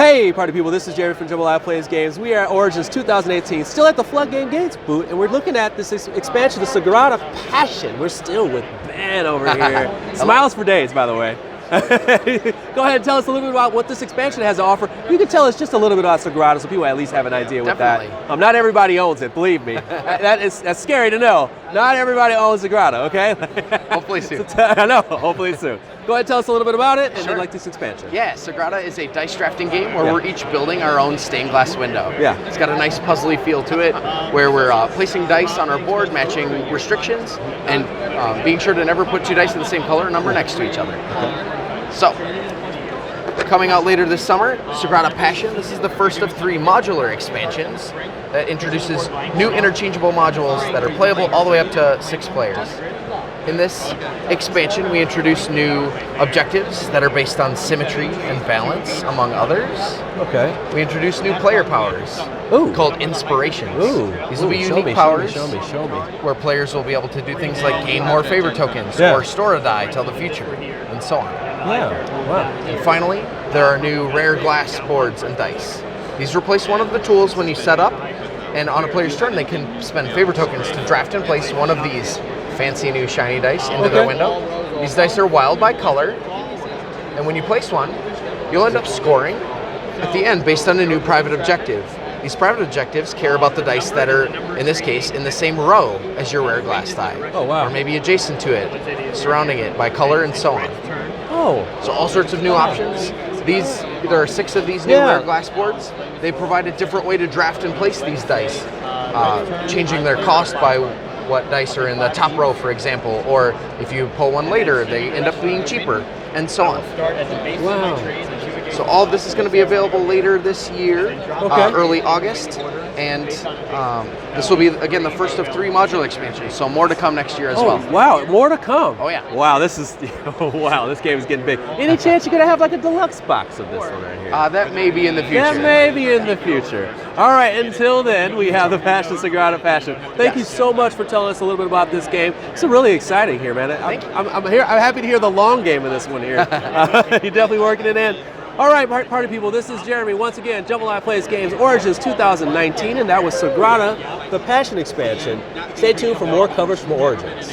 Hey, party people, this is Jeremy from Jambalaya Plays Games. We are at Origins 2018, still at the Flood Game Gates booth, and we're looking at this expansion, the Sagrada Passion. We're still with Ben over here. Smiles for days, by the way. Go ahead and tell us a little bit about what this expansion has to offer. You can tell us just a little bit about Sagrada so people at least have an idea with that. Not everybody owns it, believe me. That's scary to know. Not everybody owns Sagrada, okay? Hopefully soon. I know, hopefully soon. Go ahead and tell us a little bit about it and then like this expansion. Yeah, Sagrada is a dice drafting game where we're each building our own stained glass window. Yeah. It's got a nice puzzly feel to it where we're placing dice on our board, matching restrictions, and being sure to never put two dice of the same color number next to each other. So, coming out later this summer, Sagrada Passion. This is the first of 3 modular expansions that introduces new interchangeable modules that are playable all the way up to 6 players. In this expansion, we introduce new objectives that are based on symmetry and balance, among others. Okay. We introduce new player powers called inspirations. These will be unique powers where players will be able to do things like gain more favor tokens or store a die till the future, and so on. Yeah. Wow. And finally, there are new rare glass boards and dice. These replace one of the tools when you set up, and on a player's turn, they can spend favor tokens to draft and place one of these fancy new shiny dice into their window. These dice are wild by color, and when you place one, you'll end up scoring at the end based on a new private objective. These private objectives care about the dice that are, in this case, in the same row as your rare glass die. Oh, wow. Or maybe adjacent to it, surrounding it by color and so on. Oh. So all sorts of new options. There are 6 of these new rare glass boards. They provide a different way to draft and place these dice, changing their cost by what dice are in the top row, for example, or if you pull one later, they end up being cheaper, and so on. Wow. So all of this is going to be available later this year, early August, and this will be, again, the first of 3 modular expansions, so more to come next year as well. Wow, more to come. Oh, yeah. Wow, this is, wow, this game is getting big. Any chance you're going to have like a deluxe box of this one right here? That may be in the future. That may be in the future. All right, until then, we have the Passion, Sagrada Passion. Thank you so much for telling us a little bit about this game. It's really exciting here, man. I'm happy to hear the long game of this one here. You're definitely working it in. All right, party people, this is Jeremy. Once again, Jambalaya Plays Games, Origins 2019, and that was Sagrada, the Passion expansion. Stay tuned for more coverage from Origins.